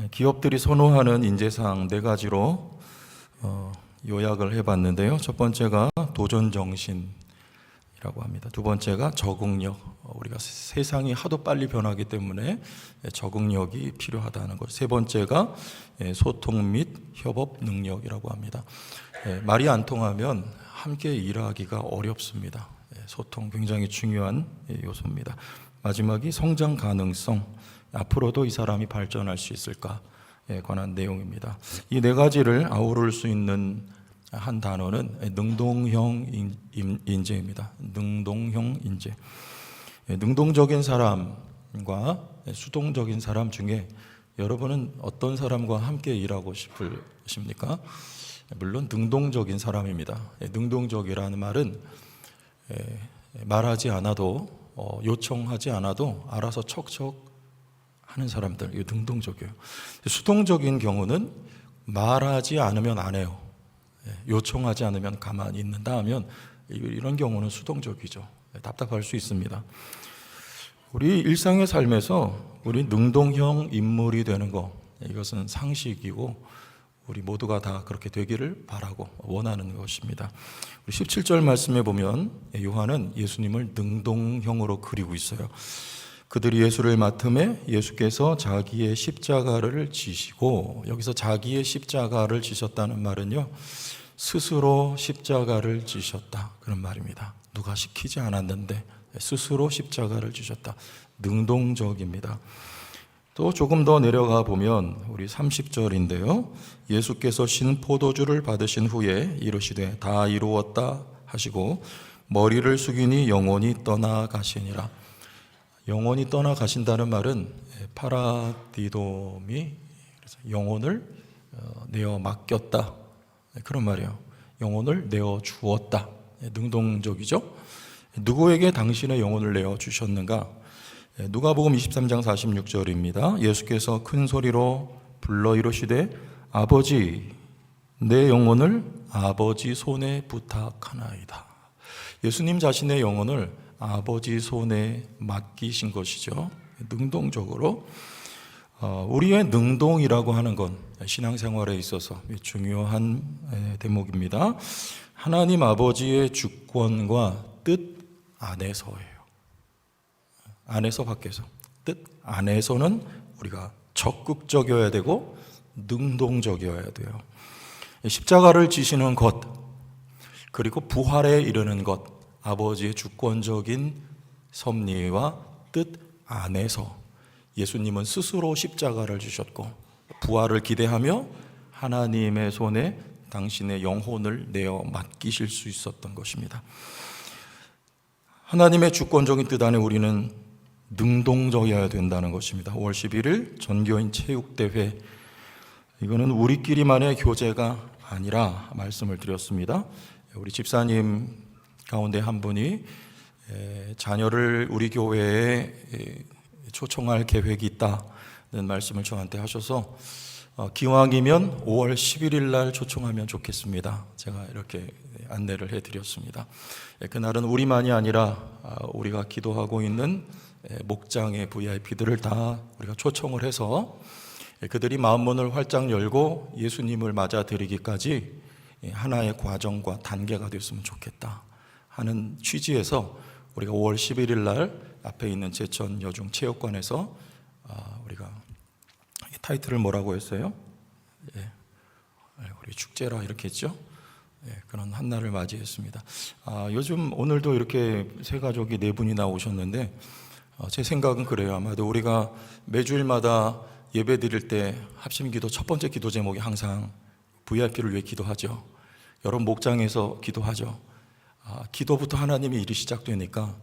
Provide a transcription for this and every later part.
기업들이 선호하는 인재상 네 가지로 요약을 해봤는데요. 첫 번째가 도전정신이라고 합니다. 두 번째가 적응력. 우리가 세상이 하도 빨리 변하기 때문에 적응력이 필요하다는 것. 세 번째가 소통 및 협업 능력이라고 합니다. 말이 안 통하면 함께 일하기가 어렵습니다. 소통 굉장히 중요한 요소입니다. 마지막이 성장 가능성. 앞으로도 이 사람이 발전할 수 있을까에 관한 내용입니다. 이 네 가지를 아우를 수 있는 한 단어는 능동형 인재입니다. 능동형 인재. 능동적인 사람과 수동적인 사람 중에 여러분은 어떤 사람과 함께 일하고 싶으십니까? 물론 능동적인 사람입니다. 능동적이라는 말은 말하지 않아도 요청하지 않아도 알아서 척척 하는 사람들, 이거 능동적이에요. 수동적인 경우는 말하지 않으면 안 해요. 요청하지 않으면 가만히 있는다 하면 이런 경우는 수동적이죠. 답답할 수 있습니다. 우리 일상의 삶에서 우리 능동형 인물이 되는 거, 이것은 상식이고 우리 모두가 다 그렇게 되기를 바라고 원하는 것입니다. 우리 17절 말씀에 보면 요한은 예수님을 능동형으로 그리고 있어요. 그들이 예수를 맡음에 예수께서 자기의 십자가를 지시고, 여기서 자기의 십자가를 지셨다는 말은요, 스스로 십자가를 지셨다, 그런 말입니다. 누가 시키지 않았는데 스스로 십자가를 지셨다. 능동적입니다. 또 조금 더 내려가 보면 우리 30절인데요, 예수께서 신 포도주를 받으신 후에 이르시되 다 이루었다 하시고 머리를 숙이니 영혼이 떠나가시니라. 영혼이 떠나가신다는 말은 파라디돔이 영혼을 내어 맡겼다, 그런 말이에요. 영혼을 내어 주었다. 능동적이죠. 누구에게 당신의 영혼을 내어 주셨는가? 누가복음 23장 46절입니다. 예수께서 큰 소리로 불러 이르시되 아버지, 내 영혼을 아버지 손에 부탁하나이다. 예수님 자신의 영혼을 아버지 손에 맡기신 것이죠. 능동적으로. 우리의 능동이라고 하는 건 신앙생활에 있어서 중요한 대목입니다. 하나님 아버지의 주권과 뜻 안에서예요. 안에서 밖에서. 뜻 안에서는 우리가 적극적이어야 되고 능동적이어야 돼요. 십자가를 지시는 것, 그리고 부활에 이르는 것, 아버지의 주권적인 섭리와 뜻 안에서 예수님은 스스로 십자가를 주셨고 부활을 기대하며 하나님의 손에 당신의 영혼을 내어 맡기실 수 있었던 것입니다. 하나님의 주권적인 뜻 안에 우리는 능동적이어야 된다는 것입니다. 5월 11일 전교인 체육대회, 이거는 우리끼리만의 교제가 아니라 말씀을 드렸습니다. 우리 집사님 가운데 한 분이 자녀를 우리 교회에 초청할 계획이 있다는 말씀을 저한테 하셔서 기왕이면 5월 11일 날 초청하면 좋겠습니다. 제가 이렇게 안내를 해드렸습니다. 그날은 우리만이 아니라 우리가 기도하고 있는 목장의 VIP들을 다 우리가 초청을 해서 그들이 마음문을 활짝 열고 예수님을 맞아들이기까지 하나의 과정과 단계가 됐으면 좋겠다 하는 취지에서 우리가 5월 11일 날 앞에 있는 제천 여중 체육관에서 우리가 타이틀을 뭐라고 했어요? 우리 축제라 이렇게 했죠. 그런 한 날을 맞이했습니다. 요즘 오늘도 이렇게 세 가족이 네 분이나 오셨는데 제 생각은 그래요. 아마도 우리가 매주일마다 예배 드릴 때 합심기도 첫 번째 기도 제목이 항상 VIP를 위해 기도하죠. 여러분 목장에서 기도하죠. 기도부터 하나님의 일이 시작되니까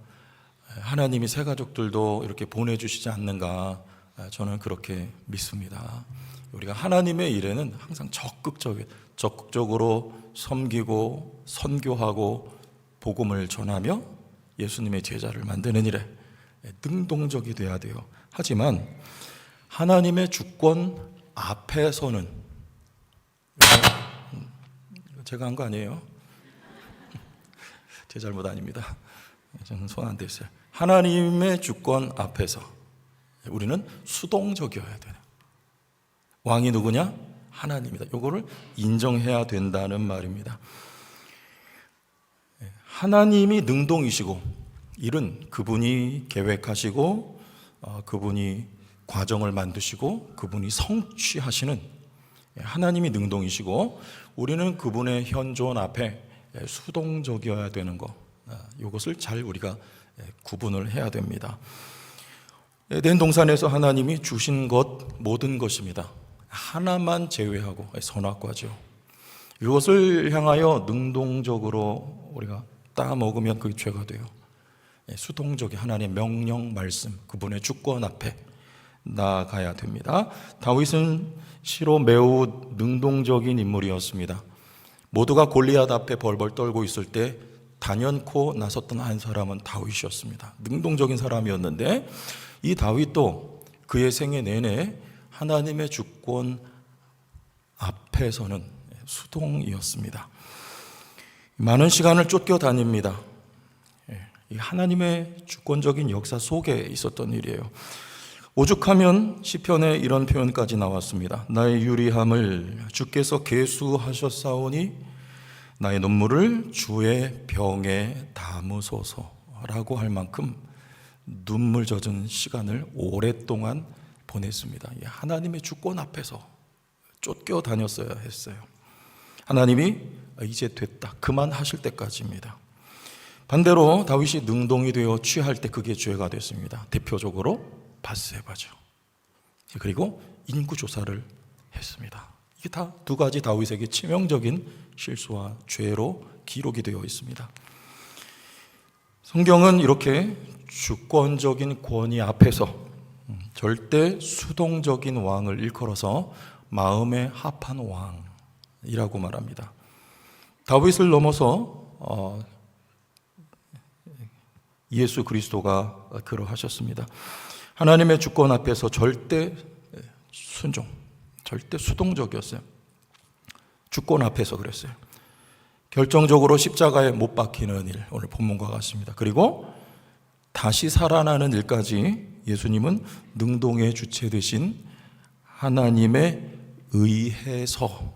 하나님이 새 가족들도 이렇게 보내주시지 않는가, 저는 그렇게 믿습니다. 우리가 하나님의 일에는 항상 적극적으로 섬기고 선교하고 복음을 전하며 예수님의 제자를 만드는 일에 능동적이 돼야 돼요. 하지만 하나님의 주권 앞에서는, 제가 한 거 아니에요? 제 잘못 아닙니다. 저는 손 안 댔어요. 하나님의 주권 앞에서 우리는 수동적이어야 돼요. 왕이 누구냐? 하나님이다. 이거를 인정해야 된다는 말입니다. 하나님이 능동이시고 일은 그분이 계획하시고 그분이 과정을 만드시고 그분이 성취하시는 하나님이 능동이시고 우리는 그분의 현존 앞에 수동적이어야 되는 것, 이것을 잘 우리가 구분을 해야 됩니다. 에덴 동산에서 하나님이 주신 것 모든 것입니다. 하나만 제외하고 선악과죠. 이것을 향하여 능동적으로 우리가 따먹으면 그게 죄가 돼요. 수동적인 하나님의 명령 말씀, 그분의 주권 앞에 나아가야 됩니다. 다윗은 시로 매우 능동적인 인물이었습니다. 모두가 골리앗 앞에 벌벌 떨고 있을 때 단연코 나섰던 한 사람은 다윗이었습니다. 능동적인 사람이었는데 이 다윗도 그의 생애 내내 하나님의 주권 앞에서는 수동이었습니다. 많은 시간을 쫓겨다닙니다. 이 하나님의 주권적인 역사 속에 있었던 일이에요. 오죽하면 시편에 이런 표현까지 나왔습니다. 나의 유리함을 주께서 계수하셨사오니 나의 눈물을 주의 병에 담으소서라고 할 만큼 눈물 젖은 시간을 오랫동안 보냈습니다. 하나님의 주권 앞에서 쫓겨다녔어야 했어요. 하나님이 이제 됐다, 그만하실 때까지입니다. 반대로 다윗이 능동이 되어 취할 때 그게 죄가 됐습니다. 대표적으로 밧세바죠. 그리고 인구조사를 했습니다. 이게 다 두 가지 다윗에게 치명적인 실수와 죄로 기록이 되어 있습니다. 성경은 이렇게 주권적인 권위 앞에서 절대 수동적인 왕을 일컬어서 마음에 합한 왕이라고 말합니다. 다윗을 넘어서 예수 그리스도가 그러하셨습니다. 하나님의 주권 앞에서 절대 순종, 절대 수동적이었어요. 주권 앞에서 그랬어요. 결정적으로 십자가에 못 박히는 일, 오늘 본문과 같습니다. 그리고 다시 살아나는 일까지 예수님은 능동의 주체 되신 하나님의 의해서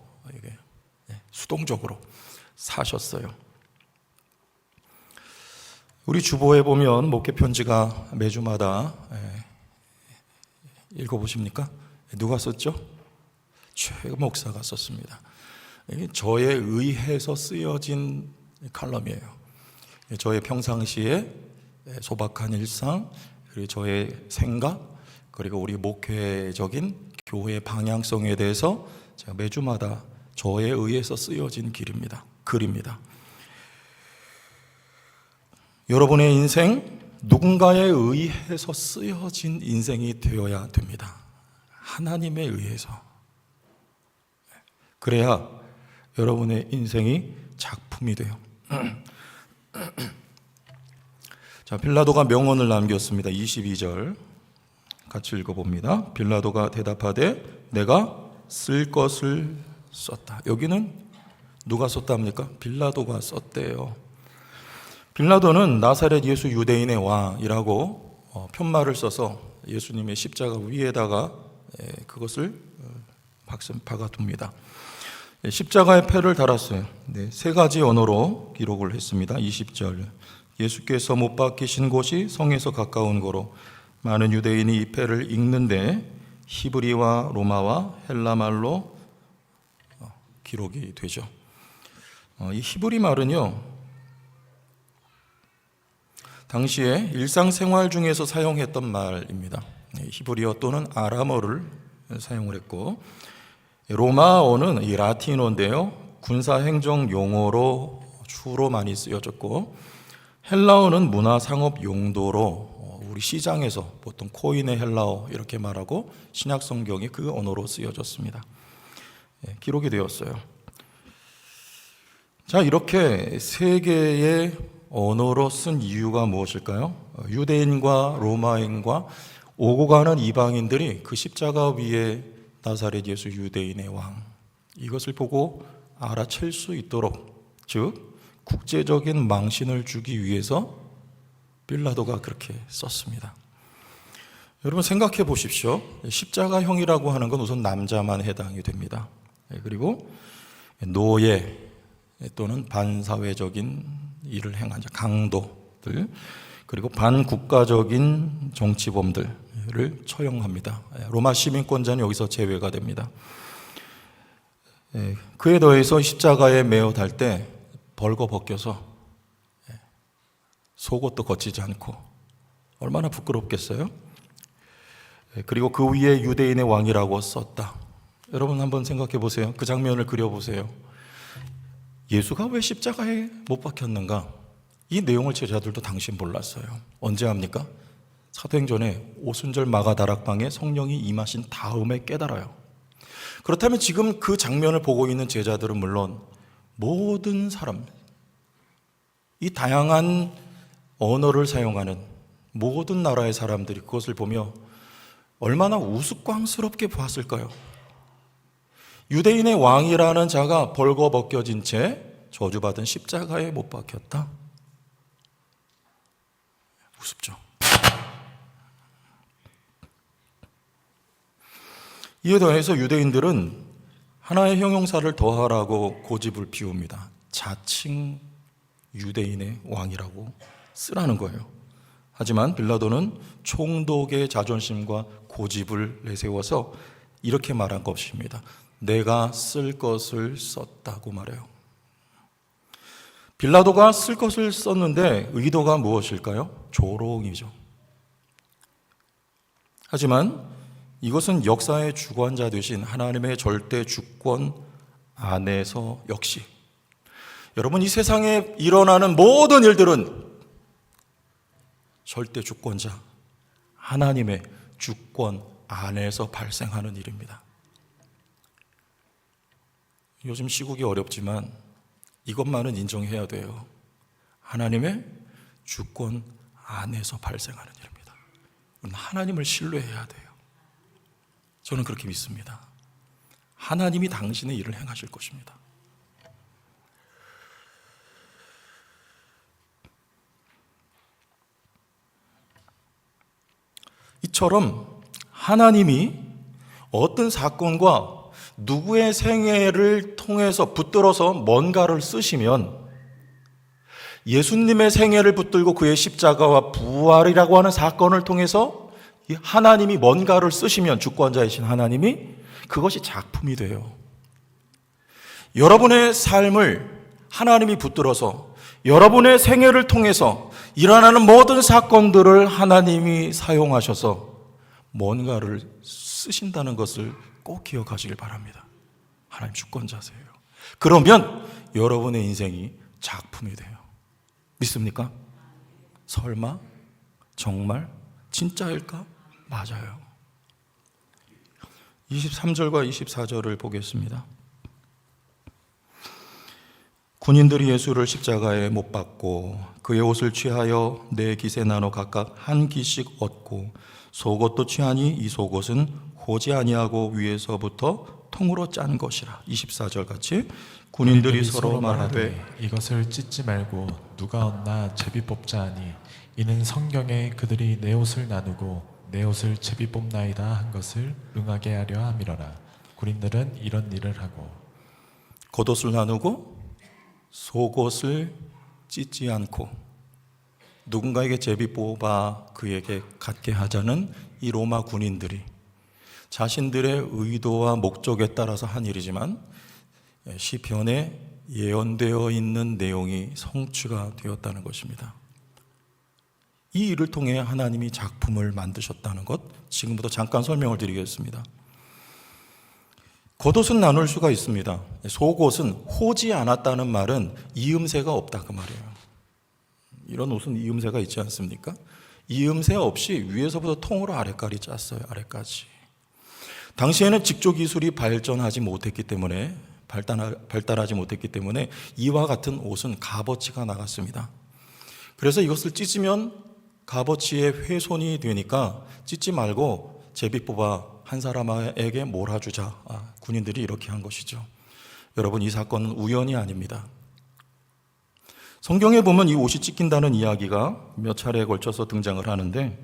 수동적으로 사셨어요. 우리 주보에 보면 목회 편지가 매주마다 읽어보십니까? 누가 썼죠? 최 목사가 썼습니다. 저에 의해서 쓰여진 칼럼이에요. 저의 평상시에 소박한 일상, 그리고 저의 생각, 그리고 우리 목회적인 교회 방향성에 대해서 제가 매주마다 저에 의해서 쓰여진 글입니다. 여러분의 인생, 누군가에 의해서 쓰여진 인생이 되어야 됩니다. 하나님에 의해서. 그래야 여러분의 인생이 작품이 돼요. 자, 빌라도가 명언을 남겼습니다. 22절 같이 읽어봅니다. 빌라도가 대답하되 내가 쓸 것을 썼다. 여기는 누가 썼답니까? 빌라도가 썼대요. 빌라도는 나사렛 예수 유대인의 왕이라고 편말을 써서 예수님의 십자가 위에다가 그것을 박아둡니다. 십자가에 패를 달았어요. 세 가지 언어로 기록을 했습니다. 20절 예수께서 못 박히신 곳이 성에서 가까운 거로 많은 유대인이 이 패를 읽는데 히브리와 로마와 헬라말로 기록이 되죠. 이 히브리 말은요, 당시에 일상생활 중에서 사용했던 말입니다. 히브리어 또는 아람어를 사용을 했고, 로마어는 이 라틴어인데요, 군사행정 용어로 주로 많이 쓰여졌고, 헬라어는 문화상업 용도로 우리 시장에서 보통 코인의 헬라어 이렇게 말하고 신약성경이 그 언어로 쓰여졌습니다. 기록이 되었어요. 자, 이렇게 세 개의 언어로 쓴 이유가 무엇일까요? 유대인과 로마인과 오고 가는 이방인들이 그 십자가 위에 나사렛 예수 유대인의 왕, 이것을 보고 알아챌 수 있도록, 즉 국제적인 망신을 주기 위해서 빌라도가 그렇게 썼습니다. 여러분 생각해 보십시오. 십자가형이라고 하는 건 우선 남자만 해당이 됩니다. 그리고 노예 또는 반사회적인 일을 행한 자, 강도들, 그리고 반국가적인 정치범들을 처형합니다. 로마 시민권자는 여기서 제외가 됩니다. 그에 더해서 십자가에 매어 달 때 벌거벗겨서 속옷도 거치지 않고 얼마나 부끄럽겠어요? 그리고 그 위에 유대인의 왕이라고 썼다. 여러분 한번 생각해 보세요. 그 장면을 그려보세요. 예수가 왜 십자가에 못 박혔는가? 이 내용을 제자들도 당시 몰랐어요. 언제 합니까? 사도행전에 오순절 마가다락방에 성령이 임하신 다음에 깨달아요. 그렇다면 지금 그 장면을 보고 있는 제자들은 물론 모든 사람, 이 다양한 언어를 사용하는 모든 나라의 사람들이 그것을 보며 얼마나 우스꽝스럽게 봤을까요? 유대인의 왕이라는 자가 벌거벗겨진 채 저주받은 십자가에 못 박혔다. 우습죠. 이에 더해서 유대인들은 하나의 형용사를 더하라고 고집을 피웁니다. 자칭 유대인의 왕이라고 쓰라는 거예요. 하지만 빌라도는 총독의 자존심과 고집을 내세워서 이렇게 말한 것입니다. 내가 쓸 것을 썼다고 말해요. 빌라도가 쓸 것을 썼는데 의도가 무엇일까요? 조롱이죠. 하지만 이것은 역사의 주관자 되신 하나님의 절대 주권 안에서 역시 여러분, 이 세상에 일어나는 모든 일들은 절대 주권자 하나님의 주권 안에서 발생하는 일입니다. 요즘 시국이 어렵지만 이것만은 인정해야 돼요. 하나님의 주권 안에서 발생하는 일입니다. 하나님을 신뢰해야 돼요. 저는 그렇게 믿습니다. 하나님이 당신의 일을 행하실 것입니다. 이처럼 하나님이 어떤 사건과 누구의 생애를 통해서 붙들어서 뭔가를 쓰시면 예수님의 생애를 붙들고 그의 십자가와 부활이라고 하는 사건을 통해서 하나님이 뭔가를 쓰시면, 주권자이신 하나님이, 그것이 작품이 돼요. 여러분의 삶을 하나님이 붙들어서 여러분의 생애를 통해서 일어나는 모든 사건들을 하나님이 사용하셔서 뭔가를 쓰신다는 것을 꼭 기억하시길 바랍니다. 하나님 주권자세요. 그러면 여러분의 인생이 작품이 돼요. 믿습니까? 설마? 정말? 진짜일까? 맞아요. 23절과 24절을 보겠습니다. 군인들이 예수를 십자가에 못 박고 그의 옷을 취하여 네 깃에 나눠 각각 한 깃씩 얻고 속옷도 취하니 이 속옷은 호지 아니하고 위에서부터 통으로 짠 것이라. 24절 같이 군인들이 서로 말하되 이것을 찢지 말고 누가 얻나 제비 뽑자 하니 이는 성경에 그들이 내 옷을 나누고 내 옷을 제비 뽑나이다 한 것을 응하게 하려 함이러라. 군인들은 이런 일을 하고 겉옷을 나누고 속옷을 찢지 않고 누군가에게 제비 뽑아 그에게 갖게 하자는 이 로마 군인들이 자신들의 의도와 목적에 따라서 한 일이지만 시편에 예언되어 있는 내용이 성취가 되었다는 것입니다. 이 일을 통해 하나님이 작품을 만드셨다는 것, 지금부터 잠깐 설명을 드리겠습니다. 겉옷은 나눌 수가 있습니다. 속옷은 호지 않았다는 말은 이음새가 없다 그 말이에요. 이런 옷은 이음새가 있지 않습니까? 이음새 없이 위에서부터 통으로 아래까지 짰어요. 아래까지. 당시에는 직조 기술이 발전하지 못했기 때문에 발달하지 못했기 때문에 이와 같은 옷은 값어치가 나갔습니다. 그래서 이것을 찢으면 값어치의 훼손이 되니까 찢지 말고 제비 뽑아 한 사람에게 몰아주자. 군인들이 이렇게 한 것이죠. 여러분, 이 사건은 우연이 아닙니다. 성경에 보면 이 옷이 찢긴다는 이야기가 몇 차례에 걸쳐서 등장을 하는데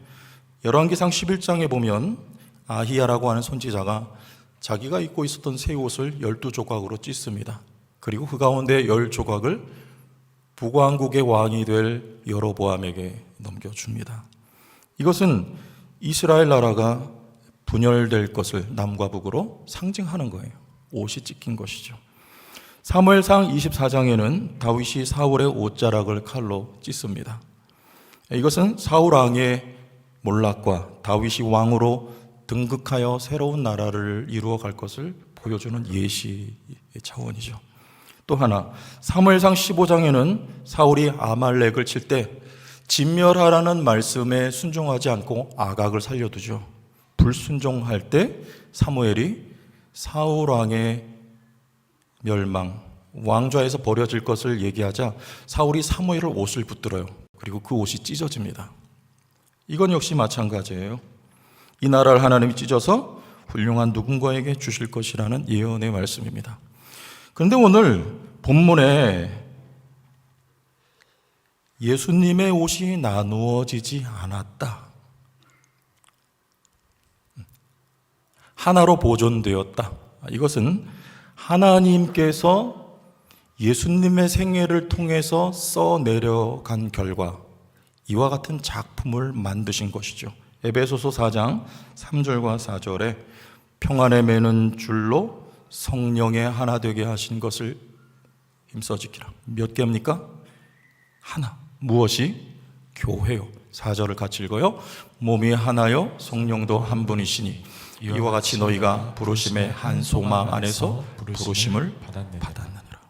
열왕기상 11장에 보면 아히야라고 하는 선지자가 자기가 입고 있었던 새 옷을 12조각으로 찢습니다. 그리고 그 가운데 10조각을 북왕국의 왕이 될 여로보암에게 넘겨줍니다. 이것은 이스라엘 나라가 분열될 것을 남과 북으로 상징하는 거예요. 옷이 찢긴 것이죠. 사무엘상 24장에는 다윗이 사울의 옷자락을 칼로 찢습니다. 이것은 사울 왕의 몰락과 다윗이 왕으로 등극하여 새로운 나라를 이루어갈 것을 보여주는 예시의 차원이죠. 또 하나, 사무엘상 15장에는 사울이 아말렉을 칠 때 진멸하라는 말씀에 순종하지 않고 아각을 살려두죠. 불순종할 때 사무엘이 사울 왕의 멸망, 왕좌에서 버려질 것을 얘기하자 사울이 사무엘을 옷을 붙들어요. 그리고 그 옷이 찢어집니다. 이건 역시 마찬가지예요. 이 나라를 하나님이 찢어서 훌륭한 누군가에게 주실 것이라는 예언의 말씀입니다. 그런데 오늘 본문에 예수님의 옷이 나누어지지 않았다, 하나로 보존되었다. 이것은 하나님께서 예수님의 생애를 통해서 써내려간 결과 이와 같은 작품을 만드신 것이죠. 에베소서 4장 3절과 4절에 평안에 매는 줄로 성령에 하나 되게 하신 것을 힘써 지키라. 몇 개입니까? 하나. 무엇이? 교회요. 4절을 같이 읽어요. 몸이 하나요 성령도 한 분이시니 이와 같이 너희가 부르심의 한 소망 안에서 부르심을 받았느니라.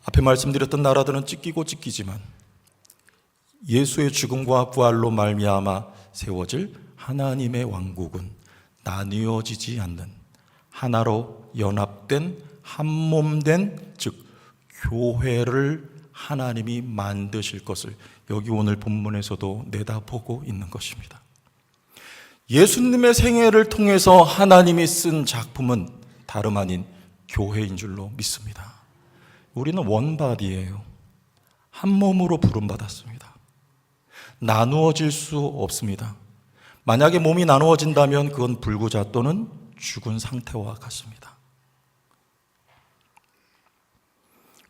앞에 말씀드렸던 나라들은 찢기고 찢기지만 예수의 죽음과 부활로 말미암아 세워질 하나님의 왕국은 나뉘어지지 않는 하나로 연합된 한 몸된 즉 교회를 하나님이 만드실 것을 여기 오늘 본문에서도 내다보고 있는 것입니다. 예수님의 생애를 통해서 하나님이 쓴 작품은 다름 아닌 교회인 줄로 믿습니다. 우리는 원바디예요. 한 몸으로 부름받았습니다. 나누어질 수 없습니다. 만약에 몸이 나누어진다면 그건 불구자 또는 죽은 상태와 같습니다.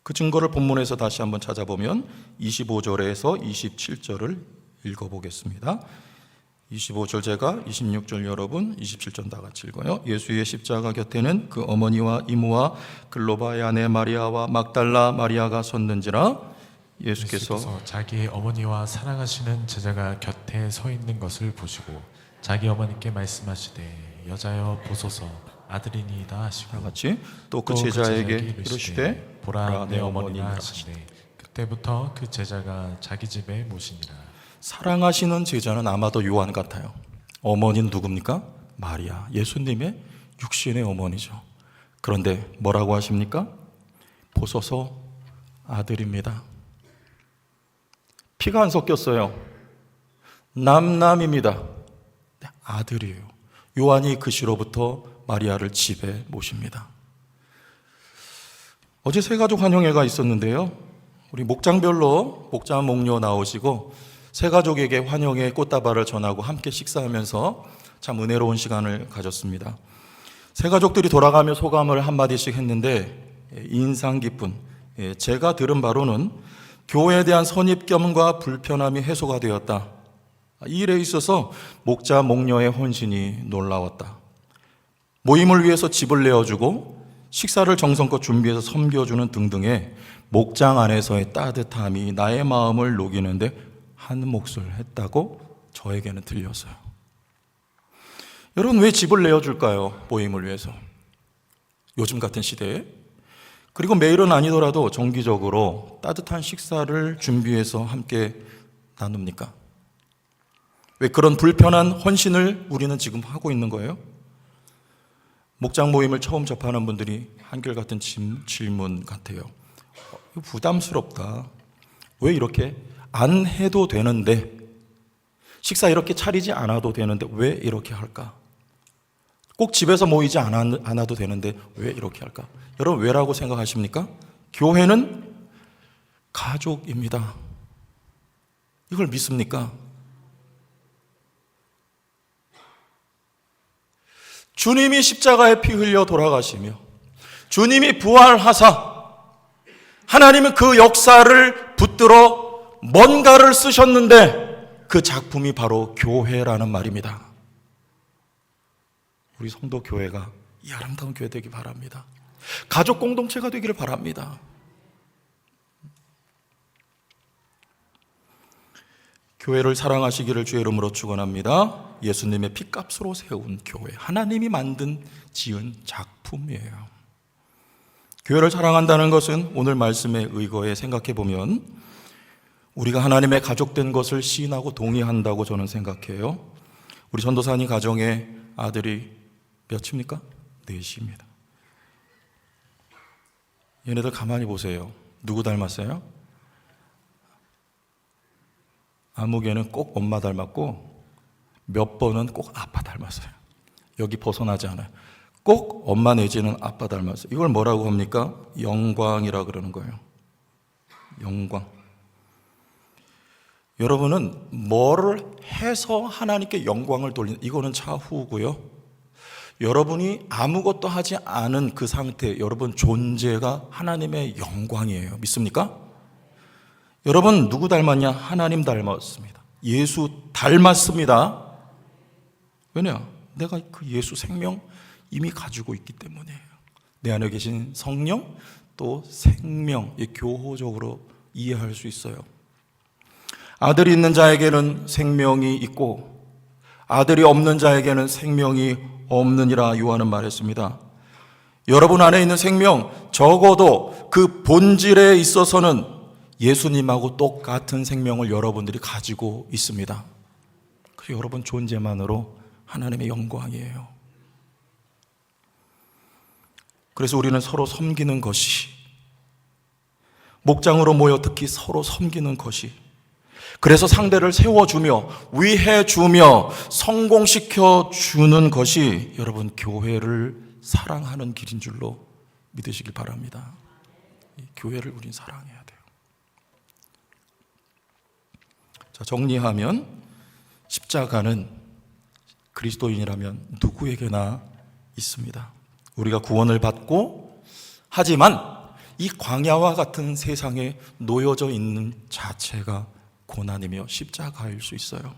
그 증거를 본문에서 다시 한번 찾아보면 25절에서 27절을 읽어보겠습니다. 25절 제가, 26절 여러분, 27절 다 같이 읽어요. 예수의 십자가 곁에는 그 어머니와 이모와 글로바의 아내 마리아와 막달라 마리아가 섰는지라. 예수께서 자기의 어머니와 사랑하시는 제자가 곁에 서 있는 것을 보시고 자기 어머니께 말씀하시되 여자여 보소서 아들이니이다 하시고 다 같이 또 그 제자에게 이르시되 보라 내 어머니라 하시되 그때부터 그 제자가 자기 집에 모시니라. 사랑하시는 제자는 아마도 요한 같아요. 어머니는 누굽니까? 마리아, 예수님의 육신의 어머니죠. 그런데 뭐라고 하십니까? 보소서 아들입니다. 피가 안 섞였어요. 남남입니다. 아들이에요. 요한이 그 시로부터 마리아를 집에 모십니다. 어제 새가족 환영회가 있었는데요. 우리 목장별로 목자 목녀 나오시고 새가족에게 환영의 꽃다발을 전하고 함께 식사하면서 참 은혜로운 시간을 가졌습니다. 새가족들이 돌아가며 소감을 한마디씩 했는데 인상 깊은, 제가 들은 바로는 교회에 대한 선입견과 불편함이 해소가 되었다. 이 일에 있어서 목자 목녀의 헌신이 놀라웠다. 모임을 위해서 집을 내어주고 식사를 정성껏 준비해서 섬겨주는 등등의 목장 안에서의 따뜻함이 나의 마음을 녹이는데 한 몫을 했다고 저에게는 들렸어요. 여러분, 왜 집을 내어줄까요? 모임을 위해서. 요즘 같은 시대에. 그리고 매일은 아니더라도 정기적으로 따뜻한 식사를 준비해서 함께 나눕니까? 왜 그런 불편한 헌신을 우리는 지금 하고 있는 거예요? 목장 모임을 처음 접하는 분들이 한결같은 질문 같아요. 부담스럽다. 왜 이렇게 안 해도 되는데, 식사 이렇게 차리지 않아도 되는데 왜 이렇게 할까? 꼭 집에서 모이지 않아도 되는데 왜 이렇게 할까? 여러분, 왜라고 생각하십니까? 교회는 가족입니다. 이걸 믿습니까? 주님이 십자가에 피 흘려 돌아가시며 주님이 부활하사 하나님은 그 역사를 붙들어 뭔가를 쓰셨는데 그 작품이 바로 교회라는 말입니다. 우리 성도 교회가 이 아름다운 교회 되기 바랍니다. 가족 공동체가 되기를 바랍니다. 교회를 사랑하시기를 주의 이름으로 축원합니다. 예수님의 피값으로 세운 교회, 하나님이 만든 지은 작품이에요. 교회를 사랑한다는 것은 오늘 말씀에 의거해 생각해 보면 우리가 하나님의 가족된 것을 시인하고 동의한다고 저는 생각해요. 우리 전도사님 가정에 아들이 몇입니까? 넷입니다. 얘네들 가만히 보세요. 누구 닮았어요? 아무개는 꼭 엄마 닮았고 몇 번은 꼭 아빠 닮았어요. 여기 벗어나지 않아요. 꼭 엄마 내지는 아빠 닮았어요. 이걸 뭐라고 합니까? 영광이라 그러는 거예요. 영광. 여러분은 뭐를 해서 하나님께 영광을 돌리는, 이거는 차후고요. 여러분이 아무것도 하지 않은 그 상태, 여러분 존재가 하나님의 영광이에요. 믿습니까? 여러분 누구 닮았냐? 하나님 닮았습니다. 예수 닮았습니다. 왜냐? 내가 그 예수 생명 이미 가지고 있기 때문이에요. 내 안에 계신 성령 또 생명, 교호적으로 이해할 수 있어요. 아들이 있는 자에게는 생명이 있고 아들이 없는 자에게는 생명이 없느니라 요한은 말했습니다. 여러분 안에 있는 생명, 적어도 그 본질에 있어서는 예수님하고 똑같은 생명을 여러분들이 가지고 있습니다. 그 여러분 존재만으로 하나님의 영광이에요. 그래서 우리는 서로 섬기는 것이, 목장으로 모여 특히 서로 섬기는 것이, 그래서 상대를 세워주며 위해주며 성공시켜주는 것이 여러분 교회를 사랑하는 길인 줄로 믿으시길 바랍니다. 교회를 우린 사랑해야 돼요. 자, 정리하면 십자가는 그리스도인이라면 누구에게나 있습니다. 우리가 구원을 받고, 하지만 이 광야와 같은 세상에 놓여져 있는 자체가 고난이며 십자가일 수 있어요.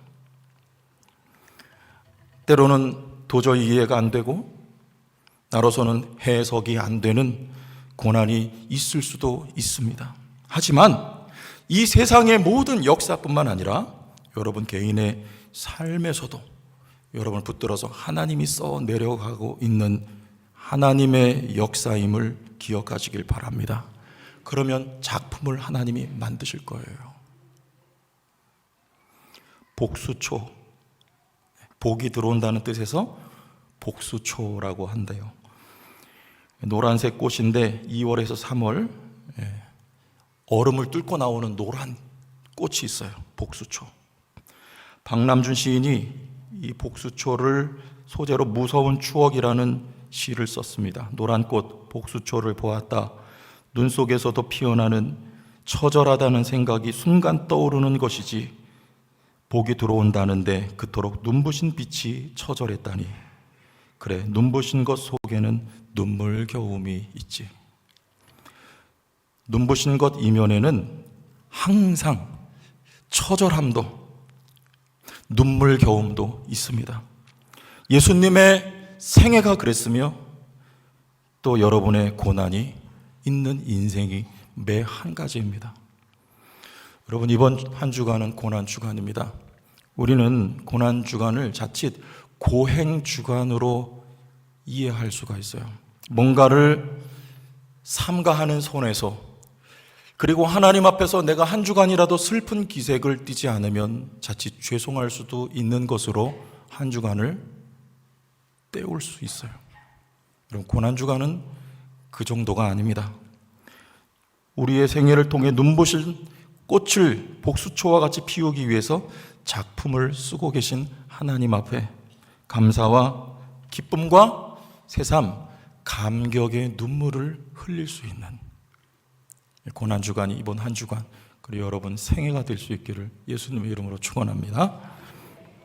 때로는 도저히 이해가 안 되고 나로서는 해석이 안 되는 고난이 있을 수도 있습니다. 하지만 이 세상의 모든 역사뿐만 아니라 여러분 개인의 삶에서도 여러분을 붙들어서 하나님이 써 내려가고 있는 하나님의 역사임을 기억하시길 바랍니다. 그러면 작품을 하나님이 만드실 거예요. 복수초, 복이 들어온다는 뜻에서 복수초라고 한대요. 노란색 꽃인데 2월에서 3월 얼음을 뚫고 나오는 노란 꽃이 있어요. 복수초. 박남준 시인이 이 복수초를 소재로 무서운 추억이라는 시를 썼습니다. 노란 꽃 복수초를 보았다. 눈 속에서도 피어나는 처절하다는 생각이 순간 떠오르는 것이지 복이 들어온다는데 그토록 눈부신 빛이 처절했다니. 그래, 눈부신 것 속에는 눈물겨움이 있지. 눈부신 것 이면에는 항상 처절함도 눈물겨움도 있습니다. 예수님의 생애가 그랬으며 또 여러분의 고난이 있는 인생이 매 한 가지입니다. 여러분, 이번 한 주간은 고난 주간입니다. 우리는 고난 주간을 자칫 고행 주간으로 이해할 수가 있어요. 뭔가를 삼가하는 손에서, 그리고 하나님 앞에서 내가 한 주간이라도 슬픈 기색을 띠지 않으면 자칫 죄송할 수도 있는 것으로 한 주간을 때울 수 있어요. 여러분, 고난 주간은 그 정도가 아닙니다. 우리의 생애를 통해 눈부신 꽃을 복수초와 같이 피우기 위해서 작품을 쓰고 계신 하나님 앞에 감사와 기쁨과 새삼 감격의 눈물을 흘릴 수 있는 고난주간이 이번 한 주간, 그리고 여러분 생애가 될 수 있기를 예수님의 이름으로 축원합니다.